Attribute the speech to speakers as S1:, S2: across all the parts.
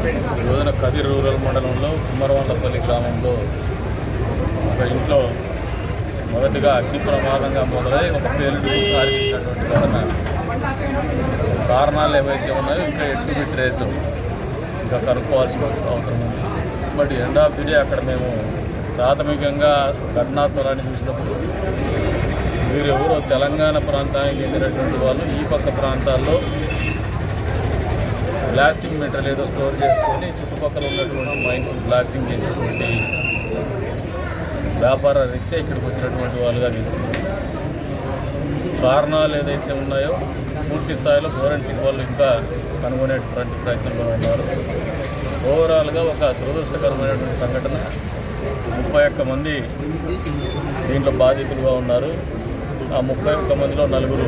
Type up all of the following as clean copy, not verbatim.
S1: ఈ రోజున కదిర్ రూరల్ మండలంలో కుమ్మరవాళ్ళపల్లి గ్రామంలో ఒక ఇంట్లో మొదటిగా అగ్ని ప్రమాదంగా మొదలై ఒక పేలుడు కారించినటువంటి ఘటన. కారణాలు ఏవైతే ఉన్నాయో ఇంకా ఎక్కువ ట్రేస్ ఇంకా కనుక్కోవాల్సిన అవసరం ఉంది. But end of the day అక్కడ మేము ప్రాథమికంగా ఘటనా స్థలాన్ని చూసినప్పుడు వీరెవరో తెలంగాణ ప్రాంతానికి చెందినటువంటి వాళ్ళు ఈ పక్క ప్రాంతాల్లో బ్లాస్టింగ్ మెటీరియల్ ఏదో స్టోర్ చేసుకొని చుట్టుపక్కల ఉన్నటువంటి మైన్స్ బ్లాస్టింగ్ చేసేటువంటి వ్యాపార రీత్యా ఇక్కడికి వచ్చినటువంటి వాళ్ళుగా తెలిసింది. కారణాలు ఏదైతే ఉన్నాయో పూర్తి స్థాయిలో ఫోరెన్సిక్ వాళ్ళు ఇంకా కనుగొనేటువంటి ప్రయత్నంలో ఉన్నారు. ఓవరాల్గా ఒక దురదృష్టకరమైనటువంటి సంఘటన. 31 మంది దీంట్లో బాధితులుగా ఉన్నారు. ఆ 31 మందిలో 4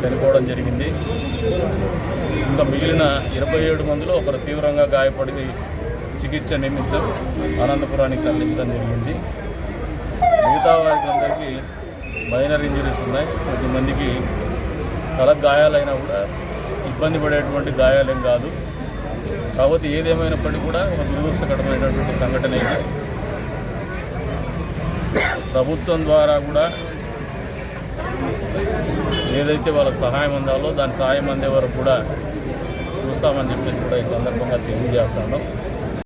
S1: చనిపోవడం జరిగింది. ఇంకా మిగిలిన 27 మందిలో ఒకరు తీవ్రంగా గాయపడి చికిత్స నిమిత్తం అనంతపురానికి తరలించడం జరిగింది. మిగతా వారికి అందరికీ మైనర్ ఇంజరీస్ ఉన్నాయి. 10 మందికి తల గాయాలైనా కూడా ఇబ్బంది పడేటువంటి గాయాలేం కాదు. కాబట్టి ఏదేమైనప్పటికీ కూడా ఒక దురదృష్టకరమైనటువంటి సంఘటన ఇది. ప్రభుత్వం ద్వారా కూడా ఏదైతే వాళ్ళకి సహాయం అందాలో దాని సహాయం అందే వరకు కూడా చూస్తామని చెప్పేసి కూడా ఈ సందర్భంగా తెలియజేస్తాను.